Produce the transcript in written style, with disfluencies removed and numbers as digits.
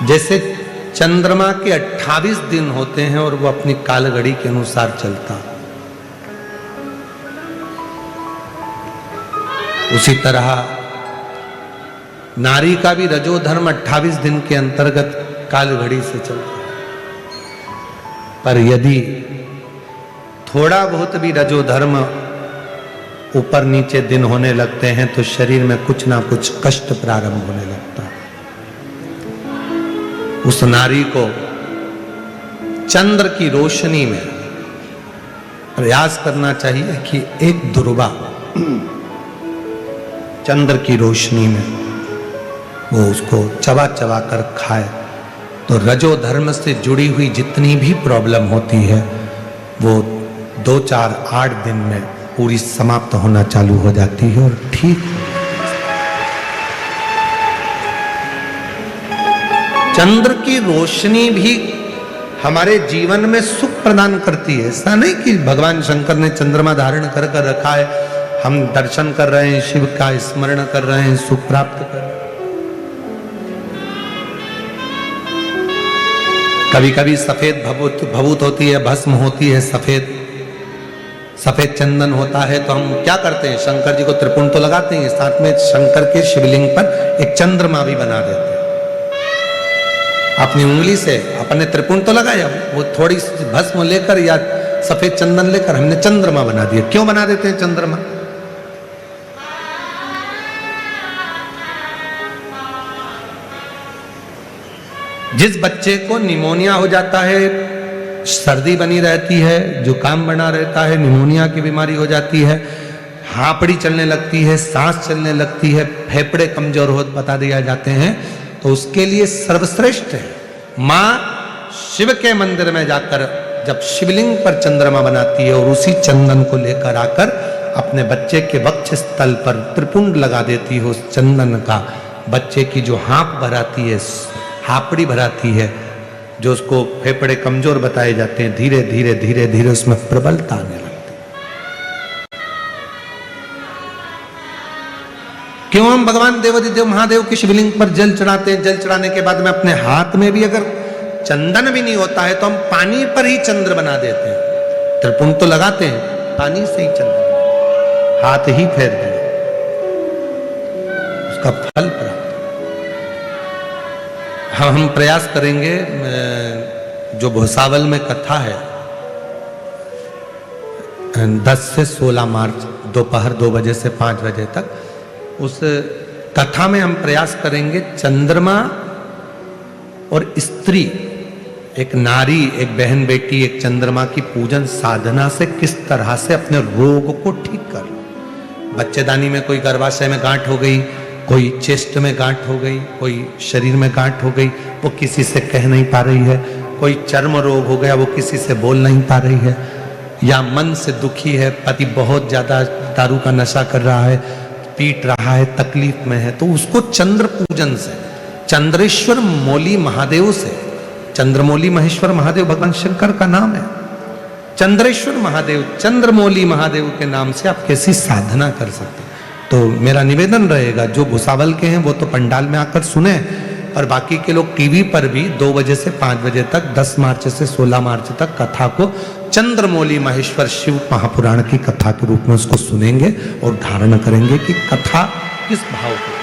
जैसे चंद्रमा के 28 दिन होते हैं और वो अपनी कालगड़ी के अनुसार चलता, उसी तरह नारी का भी रजोधर्म 28 दिन के अंतर्गत कालघड़ी से चलता है। पर यदि थोड़ा बहुत भी रजोधर्म ऊपर नीचे दिन होने लगते हैं तो शरीर में कुछ ना कुछ कष्ट प्रारंभ होने लगता है। उस नारी को चंद्र की रोशनी में प्रयास करना चाहिए कि एक दुर्वा चंद्र की रोशनी में वो उसको चबा चबा कर खाए, तो रजो धर्म से जुड़ी हुई जितनी भी प्रॉब्लम होती है वो 2, 4, 8 दिन में पूरी समाप्त होना चालू हो जाती है और ठीक। चंद्र की रोशनी भी हमारे जीवन में सुख प्रदान करती है। ऐसा नहीं कि भगवान शंकर ने चंद्रमा धारण कर कर रखा है, हम दर्शन कर रहे हैं, शिव का स्मरण कर रहे हैं, सुख प्राप्त कर रहे हैं। कभी कभी सफेद भभूत होती है, भस्म होती है, सफेद चंदन होता है, तो हम क्या करते हैं, शंकर जी को त्रिपुंड तो लगाते हैं, साथ में शंकर के शिवलिंग पर एक चंद्रमा भी बना देते हैं। अपनी उंगली से अपने त्रिपुंड तो लगाया, वो थोड़ी सी भस्म लेकर या सफेद चंदन लेकर हमने चंद्रमा बना दिया। क्यों बना देते हैं चंद्रमा? जिस बच्चे को निमोनिया हो जाता है, सर्दी बनी रहती है, जुकाम बना रहता है, निमोनिया की बीमारी हो जाती है, हांपड़ी चलने लगती है, सांस चलने लगती है, फेफड़े कमजोर हो बता दिया जाते हैं, तो उसके लिए सर्वश्रेष्ठ है माँ शिव के मंदिर में जाकर जब शिवलिंग पर चंद्रमा बनाती है और उसी चंदन को लेकर आकर अपने बच्चे के वक्ष स्थल पर त्रिपुंड लगा देती है। उस चंदन का बच्चे की जो हाँप भराती है, हापड़ी भराती है, जो उसको फेफड़े कमजोर बताए जाते हैं, धीरे धीरे धीरे धीरे उसमें प्रबलता आने लगती है। क्यों हम भगवान देवादिदेव महादेव के शिवलिंग पर जल चढ़ाते हैं? जल चढ़ाने के बाद में अपने हाथ में भी अगर चंदन भी नहीं होता है तो हम पानी पर ही चंद्र बना देते हैं। त्रिपुंड तो लगाते हैं, पानी से ही चंद्र, हाथ ही फेर दिया, उसका फल प्राप्त। हम प्रयास करेंगे, जो भुसावल में कथा है 10 से 16 मार्च दोपहर 2 बजे से 5 बजे तक, उस कथा में हम प्रयास करेंगे चंद्रमा और स्त्री, एक नारी, एक बहन बेटी, एक चंद्रमा की पूजन साधना से किस तरह से अपने रोग को ठीक कर लो। बच्चेदानी में कोई गर्भाशय में गांठ हो गई, कोई चेस्ट में गांठ हो गई, कोई शरीर में गांठ हो गई, वो किसी से कह नहीं पा रही है, कोई चर्म रोग हो गया, वो किसी से बोल नहीं पा रही है, या मन से दुखी है, पति बहुत ज्यादा दारू का नशा कर रहा है, पीट रहा है, तकलीफ में है, तो उसको चंद्र पूजन से, चंद्रेश्वर मौली महादेव से, चंद्रमौली महेश्वर महादेव भगवान शंकर का नाम है, चंद्रेश्वर महादेव, चंद्रमौली महादेव के नाम से आप कैसी साधना कर सकते हैं। तो मेरा निवेदन रहेगा, जो भुसावल के हैं वो तो पंडाल में आकर सुने, और बाकी के लोग टीवी पर भी 2 बजे से 5 बजे तक 10 मार्च से 16 मार्च तक कथा को चंद्रमौली महेश्वर शिव महापुराण की कथा के रूप में उसको सुनेंगे और धारण करेंगे कि कथा किस भाव को